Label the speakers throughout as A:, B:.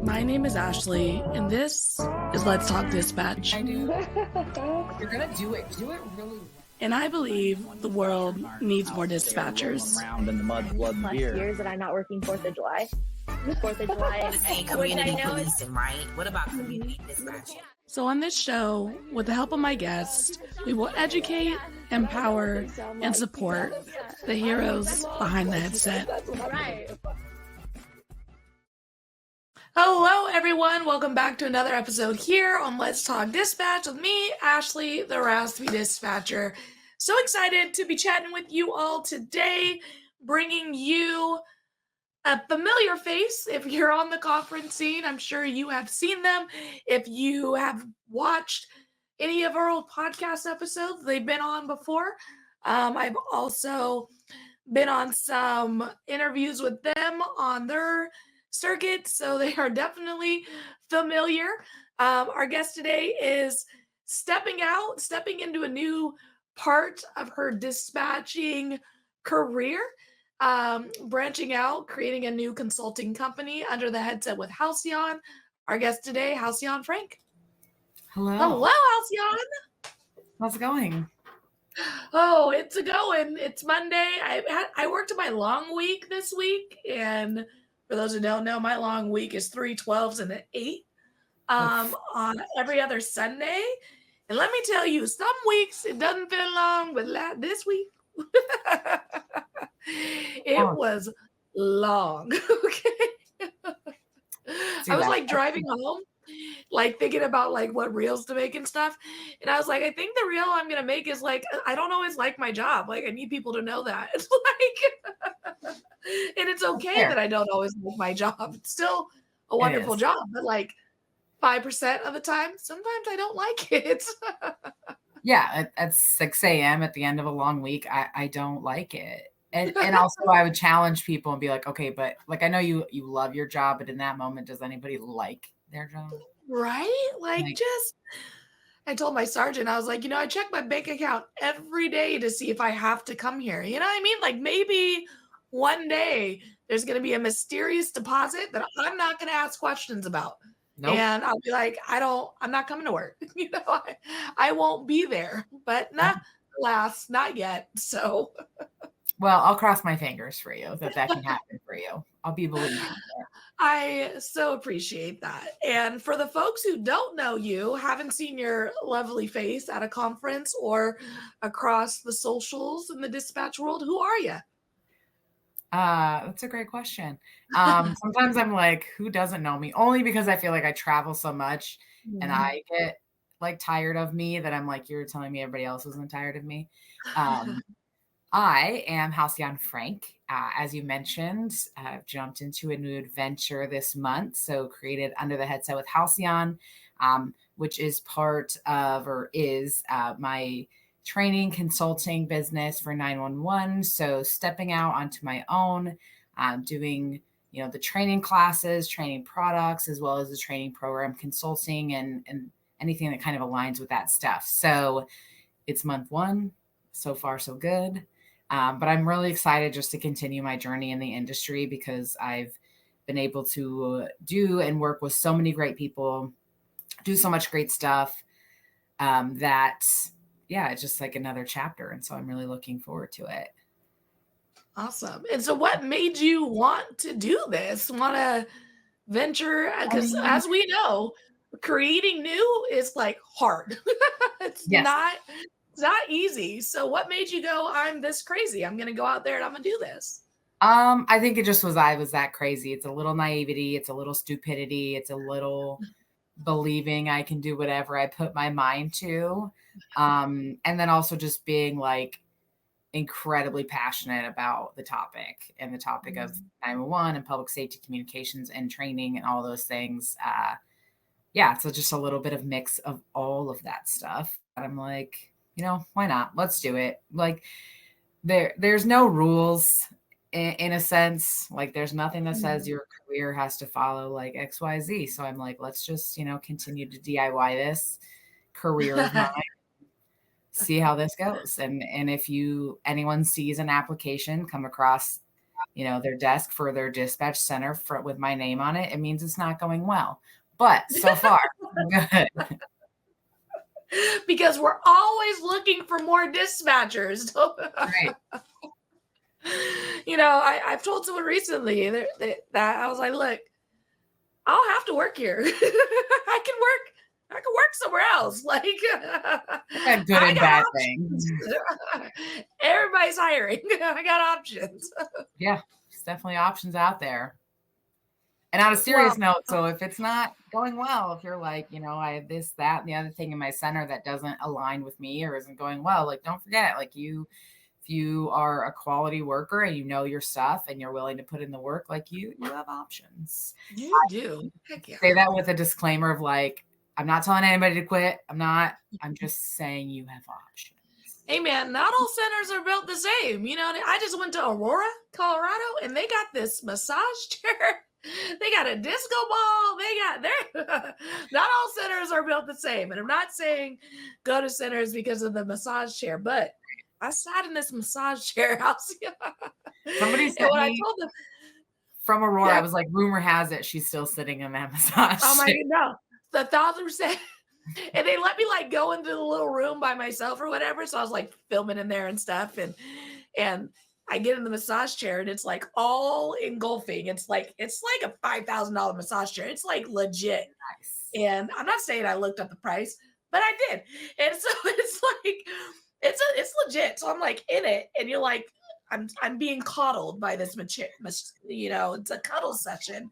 A: My name is Ashley, and this is Let's Talk Dispatch.
B: I do. You're gonna do it. Do it really well.
A: And I believe the world needs more dispatchers.
C: Around in the mud, blood, and beer.
D: Years that I'm not working 4th of July. 4th of July.
E: Saying community policing, right? What about community dispatching?
A: So on this show, with the help of my guests, we will educate, empower, and support the heroes behind the headset. Hello, everyone. Welcome back to another episode here on Let's Talk Dispatch with me, Ashley, the theraspydispatcher. So excited to be chatting with you all today, bringing you a familiar face. If you're on the conference scene, I'm sure you have seen them. If you have watched any of our old podcast episodes, they've been on before. I've also been on some interviews with them on their circuit, so they are definitely familiar. Our guest today is stepping into a new part of her dispatching career, branching out, creating a new consulting company under the headset with Halcyon. Our guest today, Halcyon Frank.
B: Hello.
A: Hello, Halcyon.
B: How's it going?
A: Oh, it's going. It's Monday. I worked my long week this week, and for those who don't know, my long week is 3 12s and an 8 on every other Sunday. And let me tell you, some weeks it doesn't feel long, but this week it was long. Okay. I was like driving home, like thinking about like what reels to make and stuff. And I was like, I think the reel I'm going to make is like, I don't always like my job. Like I need people to know that. It's like, and it's okay that I don't always like my job. It's still a wonderful job, but like 5% of the time, sometimes I don't like it.
B: Yeah, at 6 a.m. at the end of a long week, I don't like it. And also I would challenge people and be like, okay, but like I know you love your job, but in that moment, does anybody like their job?
A: Right? Like just I told my sergeant, I was like, I check my bank account every day to see if I have to come here. You know what I mean? Like maybe one day there's going to be a mysterious deposit that I'm not going to ask questions about. Nope. And I'll be like, I'm not coming to work. I won't be there, but alas, not yet. So.
B: Well, I'll cross my fingers for you that can happen for you. I'll be believing.
A: I so appreciate that. And for the folks who don't know you, haven't seen your lovely face at a conference or across the socials in the dispatch world, who are you?
B: That's a great question. Sometimes I'm like, who doesn't know me? Only because I feel like I travel so much and I get like tired of me that I'm like, you're telling me everybody else isn't tired of me. I am Halcyon Frank. As you mentioned, I've jumped into a new adventure this month. So created Under the Headset with Halcyon, which is part of or is my training consulting business for 911. So stepping out onto my own, doing, the training classes, training products, as well as the training program consulting and anything that kind of aligns with that stuff. So it's month 1. So far, so good. But I'm really excited just to continue my journey in the industry because I've been able to do and work with so many great people, do so much great stuff it's just like another chapter. And so I'm really looking forward to it.
A: Awesome. And so what made you want to do this? Want to venture? Because as we know, creating new is like hard. It's not easy. So what made you go, I'm this crazy. I'm going to go out there and I'm going to do this.
B: I think it just was, I was that crazy. It's a little naivety. It's a little stupidity. It's a little believing I can do whatever I put my mind to. And then also just being like incredibly passionate about the topic and the topic of 911 and public safety communications and training and all those things. So just a little bit of mix of all of that stuff. And I'm like, why not? Let's do it. Like there's no rules in a sense. Like there's nothing that says your career has to follow like XYZ. So I'm like, let's just, continue to DIY this career of mine, see how this goes. And if anyone sees an application come across their desk for their dispatch center with my name on it, it means it's not going well. But so far, good.
A: Because we're always looking for more dispatchers.
B: Right.
A: I've told someone recently that I was like, look, I'll have to work here. I can work somewhere else. Like,
B: Good and bad things.
A: Everybody's hiring. I got options.
B: Yeah, there's definitely options out there. And on a serious note, so if it's not going well, if you're like, I have this, that, and the other thing in my center that doesn't align with me or isn't going well, like, don't forget, like if you are a quality worker and you know your stuff and you're willing to put in the work, like you have options.
A: You do. Heck yeah.
B: Say that with a disclaimer of like, I'm not telling anybody to quit. I'm just saying you have options.
A: Hey man, not all centers are built the same. I just went to Aurora, Colorado, and they got this massage chair. They got a disco ball. Not all centers are built the same. And I'm not saying go to centers because of the massage chair, but I sat in this massage chair house.
B: Somebody said
A: when I told them
B: from Aurora, I was like, rumor has it she's still sitting in that massage
A: oh my
B: chair.
A: God, no, 1,000%. And they let me like go into the little room by myself or whatever. So I was like filming in there and stuff. And I get in the massage chair and it's like all engulfing. It's like a $5,000 massage chair. It's like legit.
B: Nice.
A: And I'm not saying I looked up the price, but I did. And so it's like, it's legit. So I'm like in it and you're like, I'm being coddled by this, it's a cuddle session.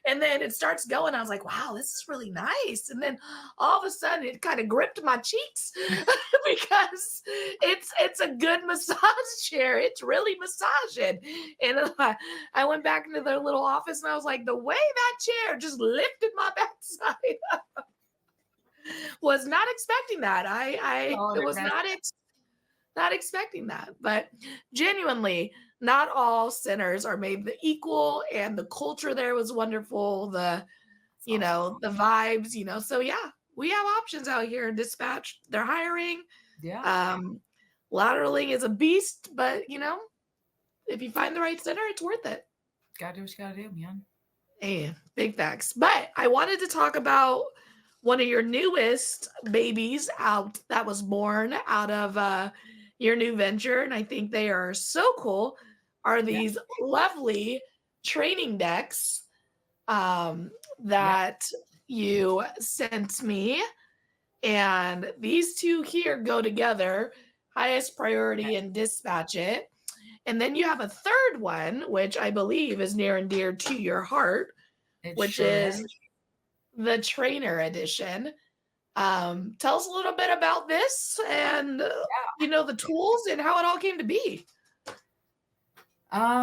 A: And then it starts going. I was like, wow, this is really nice. And then all of a sudden it kind of gripped my cheeks because it's a good massage chair. It's really massaging. And I went back into their little office and I was like, the way that chair just lifted my backside was not expecting that. I was not expecting that. But genuinely, not all centers are made equal, and the culture there was wonderful. The vibes, so yeah, we have options out here in dispatch. They're hiring.
B: Yeah.
A: Lateraling is a beast, but if you find the right center, it's worth it.
B: Gotta do what you gotta do, man.
A: Hey, big facts. But I wanted to talk about one of your newest babies out that was born out of your new venture, and I think they are so cool, are these lovely training decks that you sent me. And these two here go together, highest priority and dispatch it. And then you have a third one, which I believe is near and dear to your heart, which is the trainer edition. Tell us a little bit about this and the tools and how it all came to be.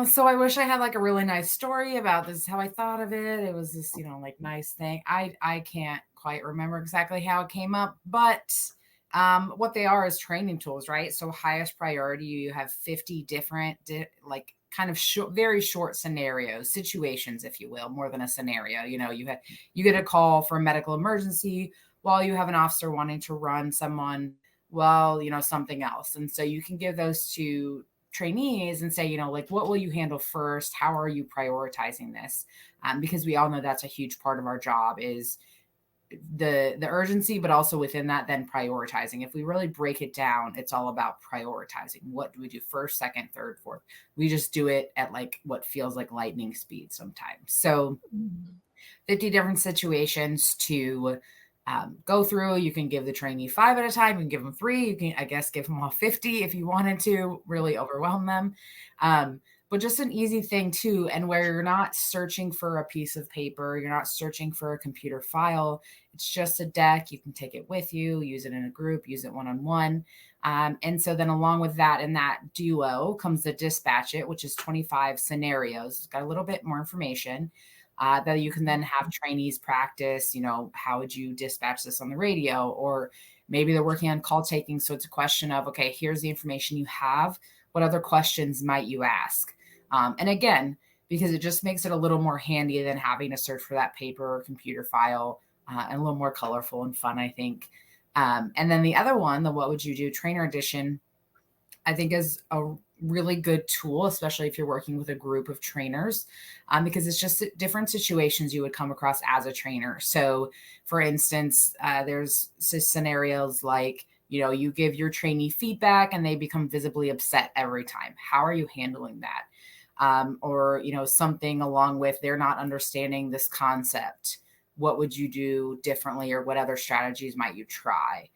B: So I wish I had like a really nice story about this, how I thought of it. It was this, like nice thing. I can't quite remember exactly how it came up, but what they are is training tools, right? So highest priority, you have 50 different kind of very short scenarios, situations, if you will, more than a scenario. You get a call for a medical emergency while you have an officer wanting to run someone while, something else. And so you can give those to trainees and say, what will you handle first? How are you prioritizing this? Because we all know that's a huge part of our job is the urgency, but also within that, then prioritizing. If we really break it down, it's all about prioritizing. What do we do first, second, third, fourth? We just do it at like what feels like lightning speed sometimes. So 50 different situations to go through. You can give the trainee 5 at a time. You can give them 3. You can, I guess, give them all 50 if you wanted to really overwhelm them. But just an easy thing too, and where you're not searching for a piece of paper, you're not searching for a computer file. It's just a deck. You can take it with you, use it in a group, use it one-on-one. And so then along with that, in that duo comes the dispatch it, which is 25 scenarios. It's got a little bit more information that you can then have trainees practice, how would you dispatch this on the radio? Or maybe they're working on call taking. So it's a question of, okay, here's the information you have. What other questions might you ask? And again, because it just makes it a little more handy than having to search for that paper or computer file, and a little more colorful and fun, I think. And then the other one, the What Would You Do Trainer Edition, I think is a really good tool, especially if you're working with a group of trainers, because it's just different situations you would come across as a trainer. So, for instance, there's scenarios like, you give your trainee feedback and they become visibly upset every time. How are you handling that? Or, something along with they're not understanding this concept. What would you do differently, or what other strategies might you try?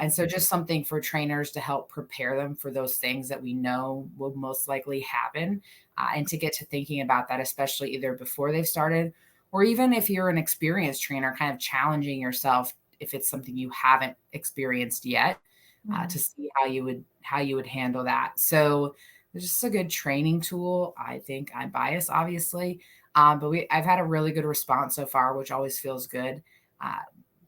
B: And so just something for trainers to help prepare them for those things that we know will most likely happen, and to get to thinking about that, especially either before they've started, or even if you're an experienced trainer, kind of challenging yourself if it's something you haven't experienced yet, to see how you would handle that. So it's just a good training tool. I think I'm biased, obviously, but I've had a really good response so far, which always feels good.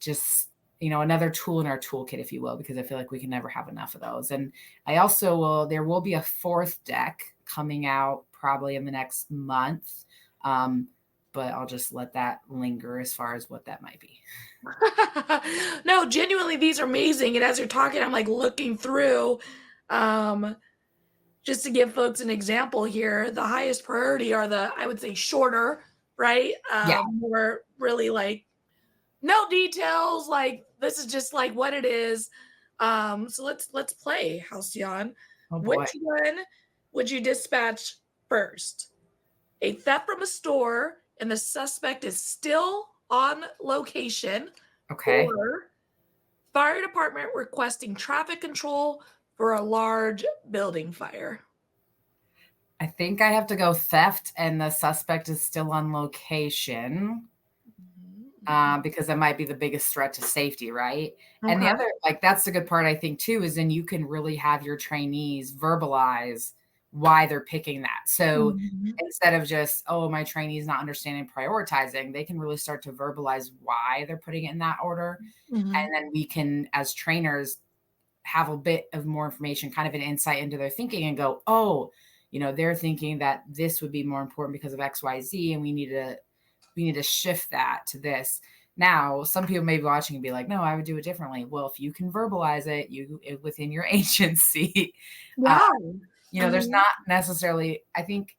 B: Just another tool in our toolkit, if you will, because I feel like we can never have enough of those. And there will be a fourth deck coming out probably in the next month. But I'll just let that linger as far as what that might be.
A: No, genuinely, these are amazing. And as you're talking, I'm like looking through, just to give folks an example here, the highest priority are I would say shorter, right?
B: Yeah.
A: More really like no details, like this is just like what it is. So let's play, Halcyon.
B: Oh boy.
A: Which one would you dispatch first? A theft from a store and the suspect is still on location,
B: Okay.
A: or fire department requesting traffic control for a large building fire?
B: I think I have to go theft and the suspect is still on location, because that might be the biggest threat to safety, right? And the
A: Okay.
B: other, that's the good part, I think, too, is then you can really have your trainees verbalize why they're picking that. So
A: Mhm.
B: instead of just, oh, my trainee's not understanding prioritizing, they can really start to verbalize why they're putting it in that order.
A: Mhm.
B: And then we can, as trainers, have a bit of more information, kind of an insight into their thinking, and go, oh, they're thinking that this would be more important because of XYZ, and we need to shift that to this. Now, some people may be watching and be like, no, I would do it differently. Well, if you can verbalize it within your agency,
A: Yeah.
B: there's not necessarily, I think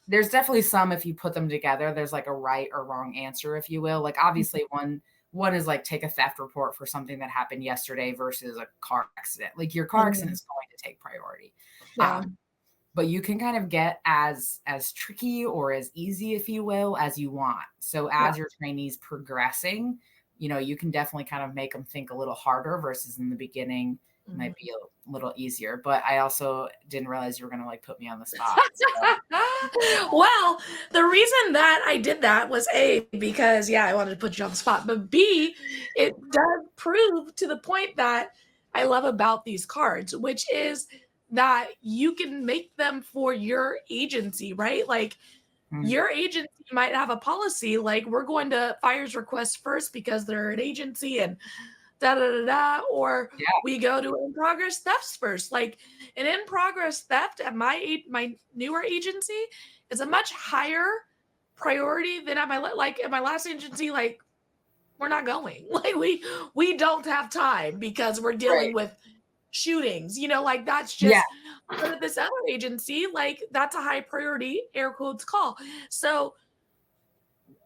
B: there's definitely some, if you put them together, there's like a right or wrong answer, if you will. Like, obviously one is like take a theft report for something that happened yesterday versus a car accident. Like, your car accident is going to take priority.
A: Yeah.
B: But you can kind of get as tricky or as easy, if you will, as you want. So as your trainees progressing, you can definitely kind of make them think a little harder versus in the beginning it might be a little easier. But I also didn't realize you were going to put me on the spot. So.
A: Well, the reason that I did that was A, because I wanted to put you on the spot, but B, it does prove to the point that I love about these cards, which is that you can make them for your agency, right? Like, your agency might have a policy like, we're going to fires request first because they're an agency and da da da da, or we go to in progress thefts first. Like, an in progress theft at my newer agency is a much higher priority than at my last agency. Like, we're not going. Like, we don't have time because we're dealing
B: Right.
A: with shootings. Like, that's
B: Yeah.
A: just. But at this other agency, like, that's a high priority air quotes call. So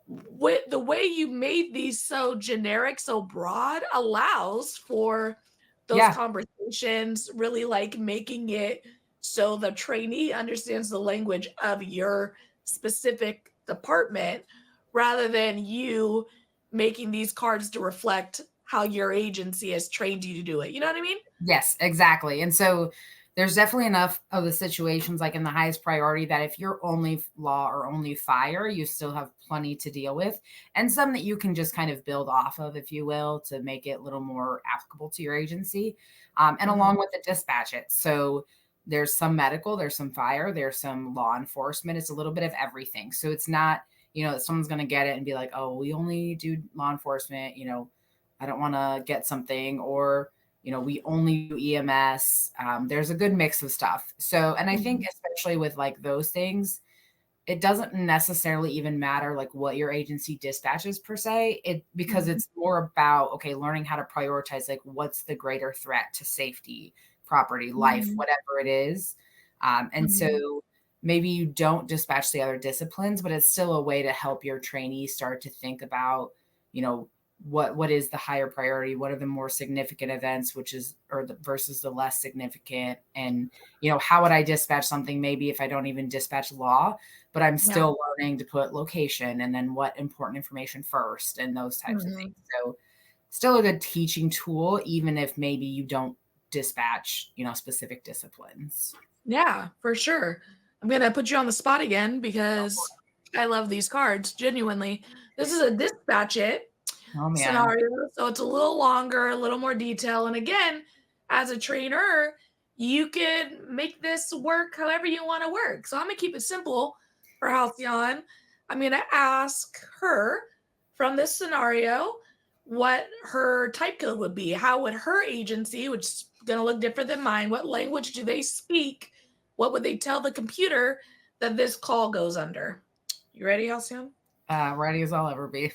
A: with the way you made these so generic, so broad, allows for those
B: Yeah.
A: conversations, really like making it so the trainee understands the language of your specific department, rather than you making these cards to reflect how your agency has trained you to do it. You know what I mean?
B: Yes, exactly. And so there's definitely enough of the situations, like in the highest priority, that if you're only law or only fire, you still have plenty to deal with, and some that you can just kind of build off of, if you will, to make it a little more applicable to your agency. And along with the dispatch it. So there's some medical, there's some fire, there's some law enforcement. It's a little bit of everything. So it's not, that someone's going to get it and be like, oh, we only do law enforcement, I don't want to get something, or we only do EMS. There's a good mix of stuff. So, and I think especially with like those things, it doesn't necessarily even matter like what your agency dispatches per se, because it's more about, okay, learning how to prioritize, like what's the greater threat to safety, property, life, whatever it is. And so maybe you don't dispatch the other disciplines, but it's still a way to help your trainee start to think about, what is the higher priority? What are the more significant events, versus the less significant? And, how would I dispatch something maybe if I don't even dispatch law, but I'm still learning to put location and then what important information first and those types of things. So still a good teaching tool, even if maybe you don't dispatch, specific disciplines.
A: Yeah, for sure. I'm going to put you on the spot again because I love these cards, genuinely. This is a dispatch it scenario, so it's a little longer, a little more detail. And again, as a trainer, you can make this work however you want to work. So I'm going to keep it simple for Halcyon. I'm going to ask her from this scenario what her type code would be. How would her agency, which is going to look different than mine, what language do they speak? What would they tell the computer that this call goes under? You ready, Halcyon?
B: Ready as I'll ever be.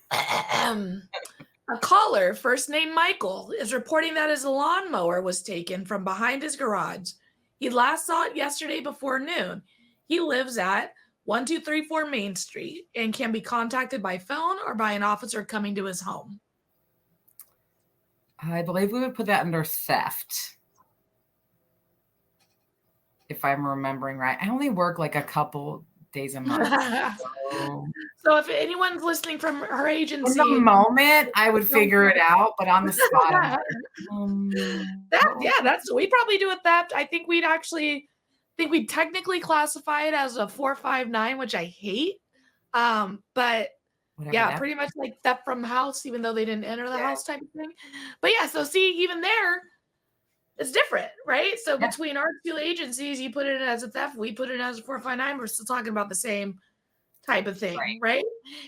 A: A caller, first name Michael, is reporting that his lawnmower was taken from behind his garage. He last saw it yesterday before noon. He lives at 1234 Main Street and can be contacted by phone or by an officer coming to his home.
B: I believe we would put that under theft, if I'm remembering right. I only work like a couple days a month.
A: So if anyone's listening from her agency,
B: in the moment, I would figure it out, but on the spot,
A: we probably do a theft. I think we'd technically classify it as a 459, which I hate. But whatever, pretty much like theft from the house, even though they didn't enter the house type of thing. But yeah, so see, even there, it's different, right? So between our two agencies, you put it as a theft, we put it as a 459. We're still talking about the same type of thing, right?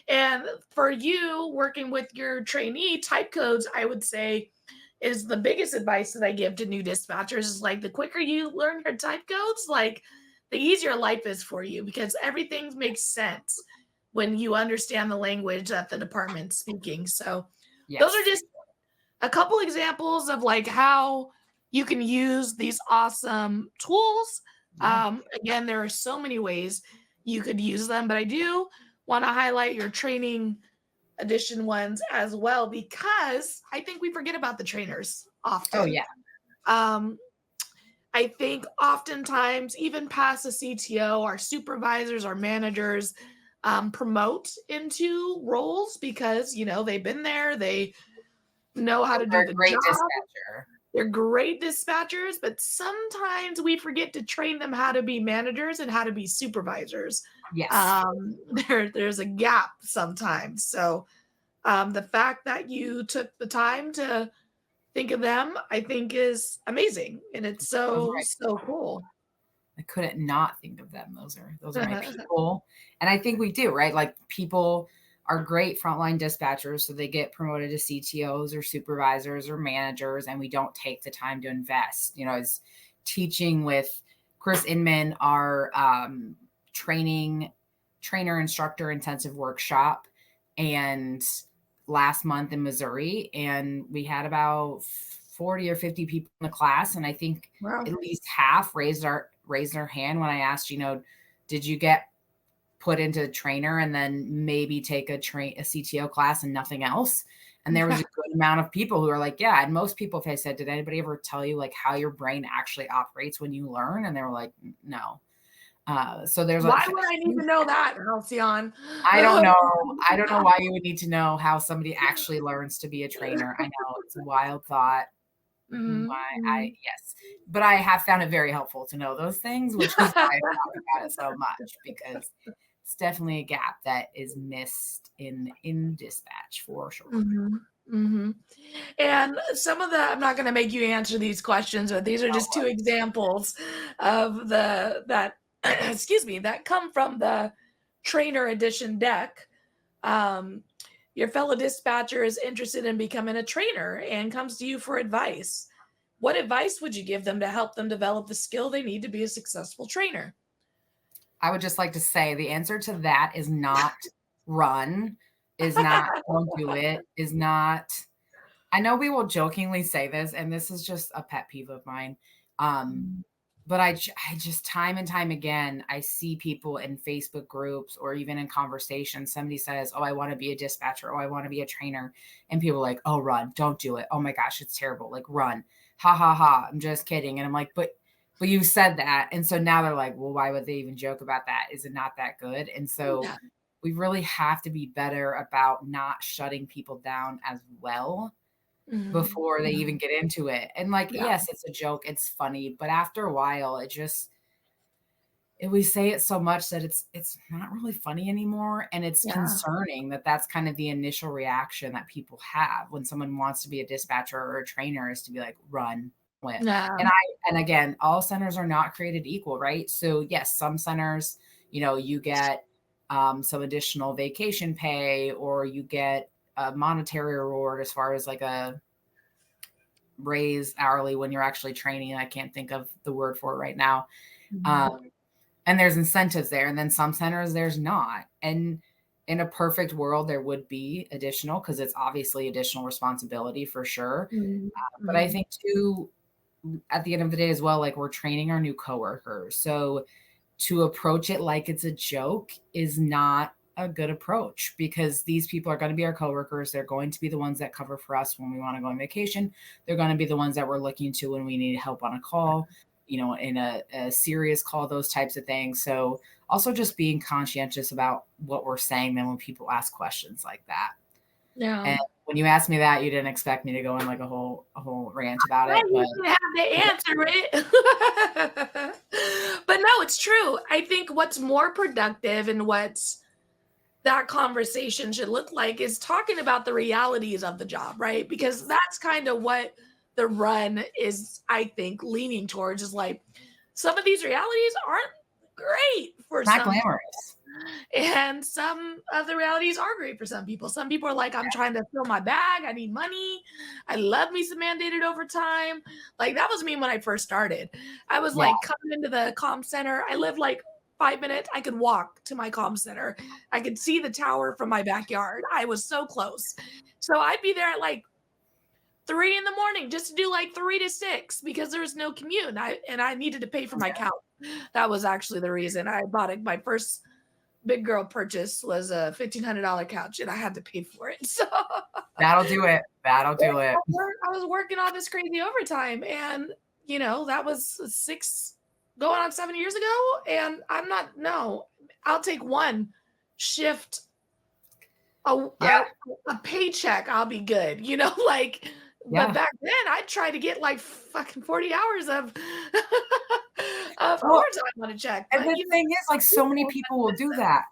A: And for you working with your trainee, type codes, I would say, is the biggest advice that I give to new dispatchers is like the quicker you learn your type codes, like the easier life is for you because everything makes sense when you understand the language that the department's speaking. So those are just a couple examples of like how you can use these awesome tools. Again, there are so many ways you could use them, but I do want to highlight your training edition ones as well, because I think we forget about the trainers often.
B: Oh yeah.
A: I think oftentimes, even past the CTO, our supervisors, our managers promote into roles because, they've been there, they know how to do the
B: great
A: job.
B: Dispatcher.
A: They're great dispatchers, but sometimes we forget to train them how to be managers and how to be supervisors.
B: Yes.
A: There's a gap sometimes. So the fact that you took the time to think of them, I think is amazing. And it's so cool.
B: I couldn't not think of them. Those are my people. And I think we do, right? Like people are great frontline dispatchers, so they get promoted to CTOs or supervisors or managers, and we don't take the time to invest. As teaching with Chris Inman, our trainer instructor intensive workshop, and last month in Missouri, and we had about 40 or 50 people in the class, and I think at least half raised their hand when I asked, did you get put into trainer and then maybe take a CTO class and nothing else? And there was a good amount of people who are like, yeah. And most people, if I said, did anybody ever tell you like how your brain actually operates when you learn? And they were like, no. So there's
A: why would I need to know that, Halcyon?
B: I don't know why you would need to know how somebody actually learns to be a trainer. I know it's a wild thought. But I have found it very helpful to know those things, which is why I talk about it so much, because it's definitely a gap that is missed in dispatch for sure.
A: And some of I'm not going to make you answer these questions, but these are just two examples of that come from the trainer edition deck. Your fellow dispatcher is interested in becoming a trainer and comes to you for advice. What advice would you give them to help them develop the skill they need to be a successful trainer?
B: I would just like to say the answer to that is not run, is not don't do it, is not. I know we will jokingly say this, and this is just a pet peeve of mine. But I just time and time again, I see people in Facebook groups or even in conversations, somebody says, "Oh, I want to be a dispatcher. Oh, I want to be a trainer." And people are like, "Oh, run, don't do it. Oh my gosh, it's terrible. Like run. Ha ha ha. I'm just kidding." And I'm like, but you said that. And so now they're like, well, why would they even joke about that? Is it not that good? And so
A: Yeah.
B: we really have to be better about not shutting people down as well
A: Mhm.
B: before they even get into it. And like,
A: Yeah.
B: yes, it's a joke, it's funny, but after a while, we say it so much that it's not really funny anymore, and it's
A: Yeah.
B: concerning that that's kind of the initial reaction that people have when someone wants to be a dispatcher or a trainer is to be like, run, quit.
A: Yeah.
B: And again, all centers are not created equal, right? So yes, some centers, you get some additional vacation pay, or you get a monetary reward as far as like a raise hourly when you're actually training. I can't think of the word for it right now.
A: Mhm.
B: Um, and there's incentives there. And then some centers, there's not. And in a perfect world, there would be additional, because it's obviously additional responsibility for sure.
A: Mhm.
B: But I
A: Mhm.
B: think too, at the end of the day as well, like we're training our new coworkers. So to approach it like it's a joke is not a good approach, because these people are going to be our coworkers. They're going to be the ones that cover for us when we want to go on vacation. They're going to be the ones that we're looking to when we need help on a call, in a serious call, those types of things. So also just being conscientious about what we're saying then when people ask questions like that.
A: Yeah.
B: And when you asked me that, you didn't expect me to go in like a whole rant about
A: Right,
B: it,
A: you
B: but
A: didn't have the answer, right? But no, it's true. I think what's more productive and what's that conversation should look like is talking about the realities of the job, right? Because that's kind of what the run is, I think, leaning towards is like some of these realities aren't great for
B: not
A: some
B: glamorous.
A: and some of the realities are great for some people. Some people are like, I'm trying to fill my bag. I need money. I love me some mandated overtime. Like that was me when I first started. I was
B: Yeah.
A: like coming into the comm center. I lived like 5 minutes. I could walk to my comm center. I could see the tower from my backyard. I was so close. So I'd be there at like 3 in the morning just to do like 3 to 6 because there was no commute. And I needed to pay for my couch. That was actually the reason I bought it. My first big girl purchase was a $1,500 couch, and I had to pay for it. So
B: That'll do it. That'll do it.
A: I was working all this crazy overtime, and that was 6 going on 7 years ago. And I'm not. No, I'll take one shift a
B: Yeah.
A: a, a paycheck. I'll be good. Like. But
B: Yeah.
A: back then, I'd try to get like fucking 40 hours of of
B: Well,
A: overtime on a check.
B: and
A: But
B: the thing is, like, so many people will do that.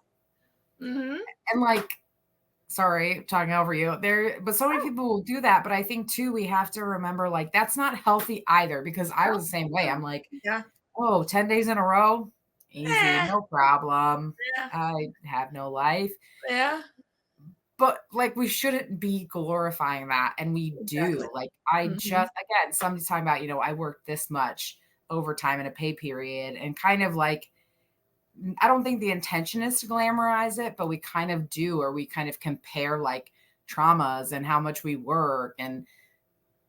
A: mm-hmm.
B: And like, sorry, talking over you there, but so many people will do that. But I think too, we have to remember, like, that's not healthy either, because I was the same way. I'm like,
A: Yeah.
B: oh, 10 days in a row, easy,
A: Eh,
B: no problem.
A: yeah.
B: I have no life.
A: Yeah.
B: But like, we shouldn't be glorifying that. And we
A: Exactly.
B: do. Like, I
A: Mhm.
B: just, again, somebody's talking about, I worked this much overtime in a pay period, and kind of like, I don't think the intention is to glamorize it, but we kind of do, or we kind of compare like traumas and how much we work. And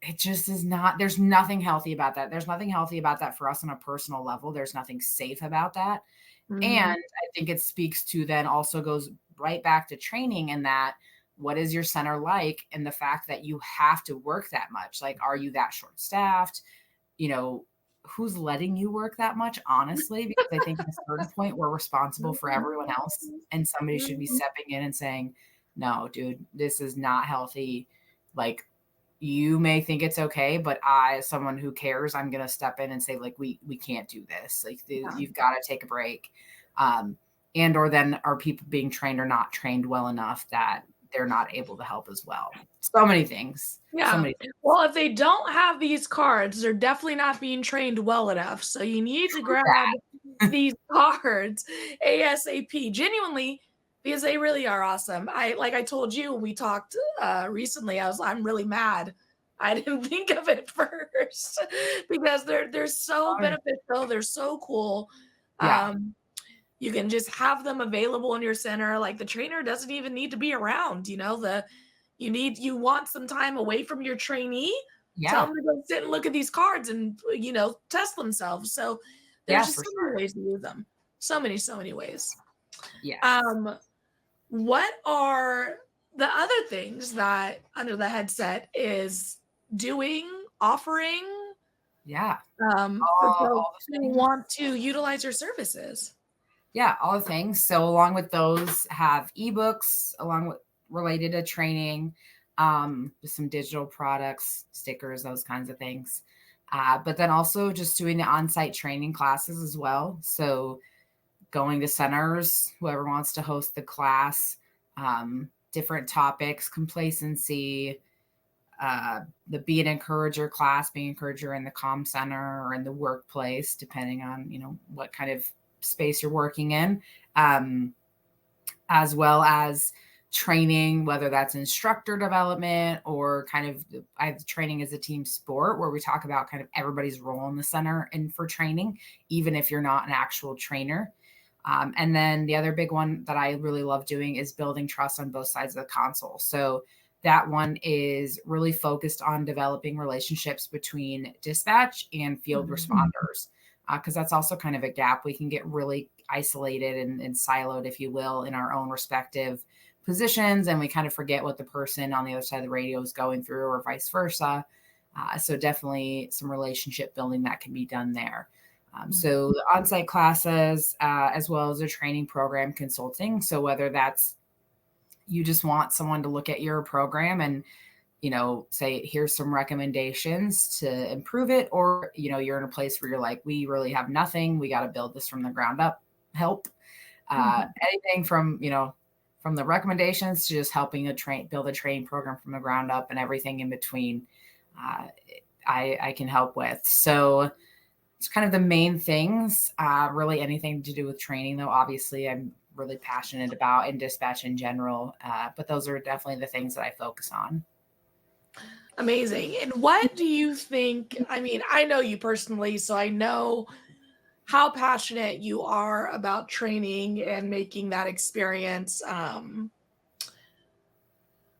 B: it just is not, there's nothing healthy about that. There's nothing healthy about that for us on a personal level. There's nothing safe about that. And
A: Mhm.
B: I think it speaks to, then also goes right back to training, and that what is your center like, and the fact that you have to work that much. Like, are you that short staffed? Who's letting you work that much, honestly? Because I think at a certain point we're responsible for everyone else, and somebody should be
A: Mhm.
B: stepping in and saying, no, dude, this is not healthy. Like, you may think it's okay, but I, as someone who cares, I'm going to step in and say, like, we can't do this. Like,
A: Yeah.
B: you've got to take a break. And or then are people being trained or not trained well enough that they're not able to help as well? So many things. So
A: Yeah.
B: many things.
A: Well, if they don't have these cards, they're definitely not being trained well enough. So you need to grab these cards ASAP, genuinely, because they really are awesome. I told you when we talked recently, I'm really mad. I didn't think of it first because they're so beneficial. They're so cool.
B: Yeah.
A: You can just have them available in your center. Like the trainer doesn't even need to be around. You want some time away from your trainee. Tell
B: Yeah.
A: them to go sit and look at these cards and test themselves. So There's
B: Yeah,
A: just
B: for
A: so
B: sure.
A: many ways to use them. So many ways.
B: Yes.
A: What are the other things that Under the Headset is doing, offering,
B: Yeah.
A: for folks
B: All the
A: who
B: things.
A: want to utilize your services?
B: Yeah, all the things. So along with those, have ebooks along with related to training, with some digital products, stickers, those kinds of things. But then also just doing the on-site training classes as well. So going to centers, whoever wants to host the class, different topics, complacency, the be an encourager class, being an encourager in the comm center or in the workplace, depending on, what kind of space you're working in, as well as training, whether that's instructor development or kind of I have training as a team sport where we talk about kind of everybody's role in the center and for training, even if you're not an actual trainer. And then the other big one that I really love doing is building trust on both sides of the console. So that one is really focused on developing relationships between dispatch and field responders, because that's also kind of a gap. We can get really isolated and siloed, if you will, in our own respective positions, and we kind of forget what the person on the other side of the radio is going through, or vice versa. So definitely some relationship building that can be done there. So the on-site classes, as well as a training program consulting. So whether that's you just want someone to look at your program and, say, here's some recommendations to improve it, or, you're in a place where you're like, we really have nothing. We got to build this from the ground up. Help. Anything from, from the recommendations to just helping build a training program from the ground up and everything in between, I can help with. So it's kind of the main things, really anything to do with training, though, obviously I'm really passionate about, and dispatch in general. But those are definitely the things that I focus on.
A: Amazing. And what do you think? I mean, I know you personally, so I know how passionate you are about training and making that experience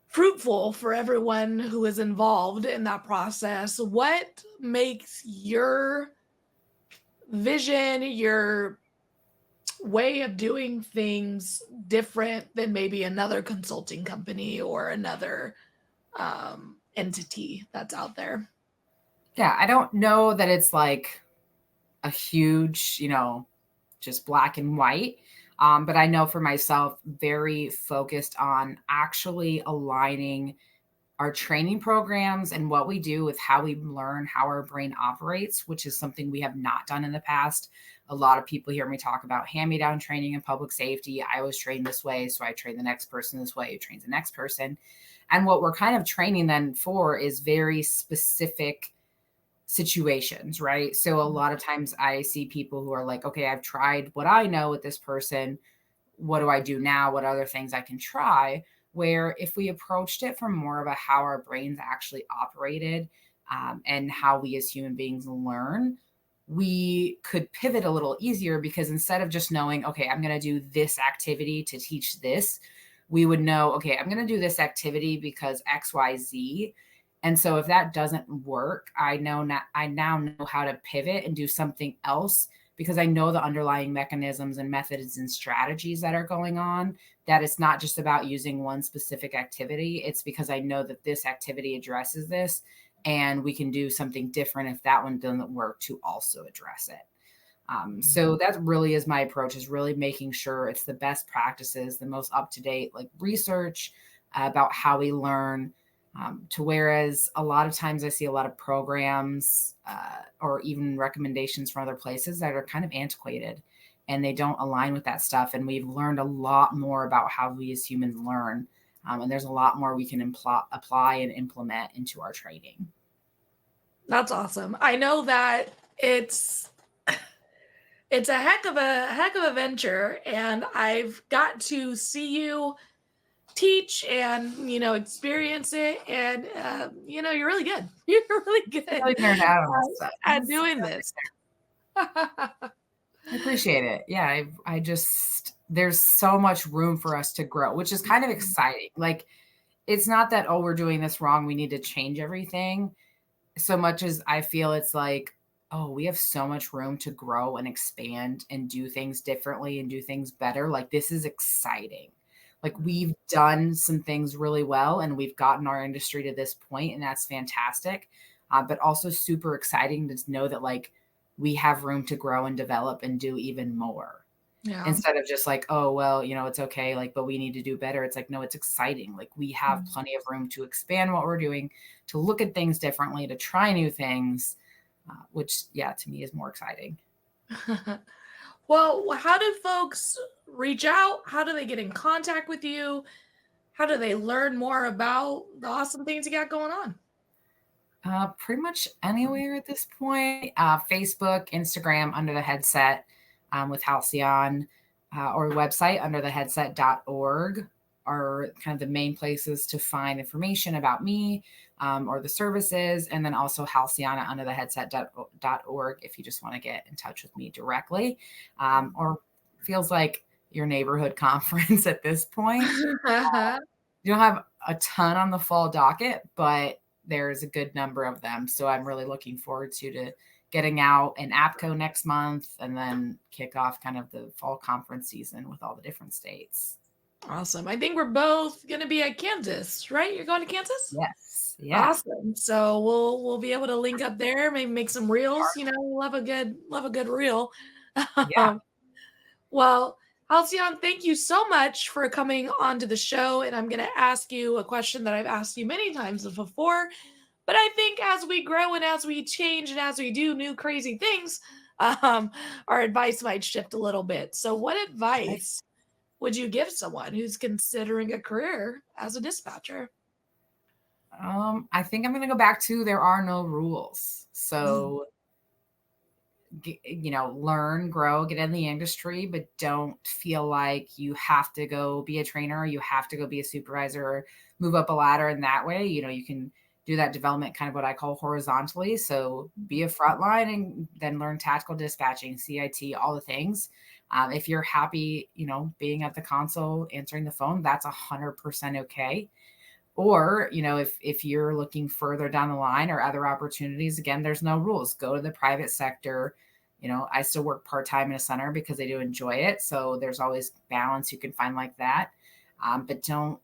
A: fruitful for everyone who is involved in that process. What makes your vision, your way of doing things different than maybe another consulting company or another entity that's out there?
B: Yeah, I don't know that it's like a huge, just black and white. But I know for myself, very focused on actually aligning our training programs and what we do with how we learn how our brain operates, which is something we have not done in the past. A lot of people hear me talk about hand-me-down training in public safety. I was trained this way, so I train the next person this way, who trains the next person. And what we're kind of training then for is very specific situations, right? So a lot of times I see people who are like, okay, I've tried what I know with this person. What do I do now? What other things I can try? Where if we approached it from more of a how our brains actually operated, and how we as human beings learn, we could pivot a little easier, because instead of just knowing, okay, I'm going to do this activity to teach this, we would know, okay, I'm going to do this activity because X, Y, Z. And so if that doesn't work, I now know how to pivot and do something else, because I know the underlying mechanisms and methods and strategies that are going on, that it's not just about using one specific activity. It's because I know that this activity addresses this, and we can do something different if that one doesn't work to also address it. So that really is my approach, is really making sure it's the best practices, the most up-to-date like research about how we learn, to whereas a lot of times I see a lot of programs or even recommendations from other places that are kind of antiquated and they don't align with that stuff. And we've learned a lot more about how we as humans learn. And there's a lot more we can apply and implement into our training.
A: That's awesome. I know that it's a heck of a venture, and I've got to see you teach and experience it, and you're really good. You're really good at doing this.
B: I appreciate it. Yeah, I just, there's so much room for us to grow, which is kind of exciting. Like, it's not that, oh, we're doing this wrong, we need to change everything, so much as I feel it's like oh, we have so much room to grow and expand and do things differently and do things better. Like, this is exciting. Like, we've done some things really well and we've gotten our industry to this point, and that's fantastic. But also super exciting to know that like we have room to grow and develop and do even more,
A: Yeah.
B: instead of just like, oh, well, it's okay. Like, but we need to do better. It's like, no, it's exciting. Like, we have plenty of room to expand what we're doing, to look at things differently, to try new things, which, yeah, to me is more exciting.
A: Well, how do folks reach out? How do they get in contact with you? How do they learn more about the awesome things you got going on?
B: Pretty much anywhere at this point. Facebook, Instagram, Under the Headset, with Halcyon, or website, undertheheadset.org, are kind of the main places to find information about me, or the services. And then also Halcyon at undertheheadset.org if you just want to get in touch with me directly, or feels like your neighborhood conference at this point. You don't have a ton on the fall docket, but there's a good number of them. So I'm really looking forward to getting out in APCO next month and then kick off kind of the fall conference season with all the different states.
A: Awesome. I think we're both going to be at Kansas, right? You're going to Kansas?
B: Yes. Yeah.
A: Awesome. So we'll be able to link up there, maybe make some reels, love a good reel.
B: Yeah.
A: Well, Halcyon, thank you so much for coming onto the show. And I'm going to ask you a question that I've asked you many times before. But I think as we grow and as we change and as we do new crazy things, our advice might shift a little bit. So, what advice would you give someone who's considering a career as a dispatcher?
B: I think I'm going to go back to there are no rules. So, learn, grow, get in the industry, but don't feel like you have to go be a trainer, you have to go be a supervisor or move up a ladder in that way. You can do that development kind of what I call horizontally. So be a frontline and then learn tactical dispatching, CIT, all the things. If you're happy, being at the console, answering the phone, that's 100% okay. Or, if you're looking further down the line or other opportunities, again, there's no rules. Go to the private sector. I still work part-time in a center because I do enjoy it. So there's always balance you can find like that. But don't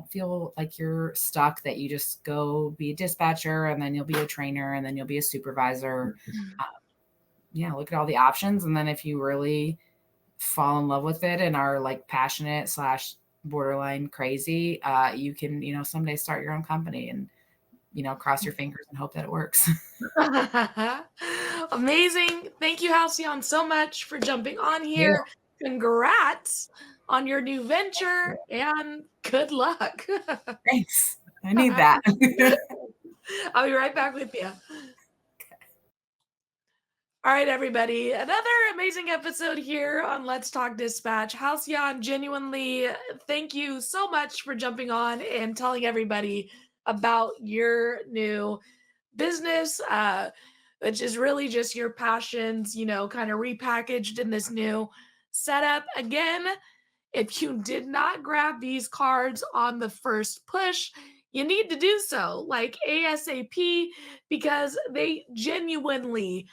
B: feel like you're stuck, that you just go be a dispatcher and then you'll be a trainer and then you'll be a supervisor. Look at all the options. And then if you really fall in love with it and are like passionate / borderline crazy, you can, someday start your own company and, cross your fingers and hope that it works.
A: Amazing. Thank you, Halcyon, so much for jumping on here. Congrats on your new venture and good luck.
B: Thanks. I need that.
A: I'll be right back with you. All right, everybody. Another amazing episode here on Let's Talk Dispatch. Halcyon, genuinely, thank you so much for jumping on and telling everybody about your new business, which is really just your passions, kind of repackaged in this new setup. Again, if you did not grab these cards on the first push, you need to do so, like ASAP, because they genuinely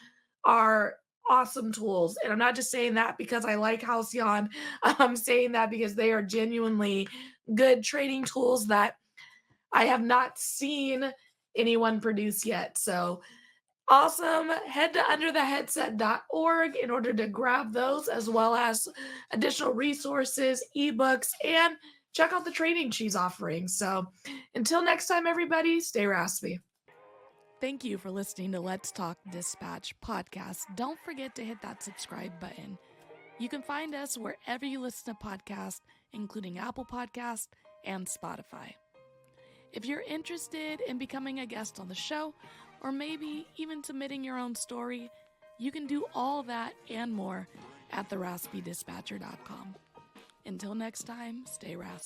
A: are awesome tools. And I'm not just saying that because I like Halcyon. I'm saying that because they are genuinely good trading tools that I have not seen anyone produce yet. So awesome. Head to undertheheadset.org in order to grab those, as well as additional resources, ebooks, and check out the training she's offering. So until next time, everybody, stay raspy. Thank you for listening to Let's Talk Dispatch podcast. Don't forget to hit that subscribe button. You can find us wherever you listen to podcasts, including Apple Podcasts and Spotify. If you're interested in becoming a guest on the show, or maybe even submitting your own story, you can do all that and more at theraspydispatcher.com. Until next time, stay raspy.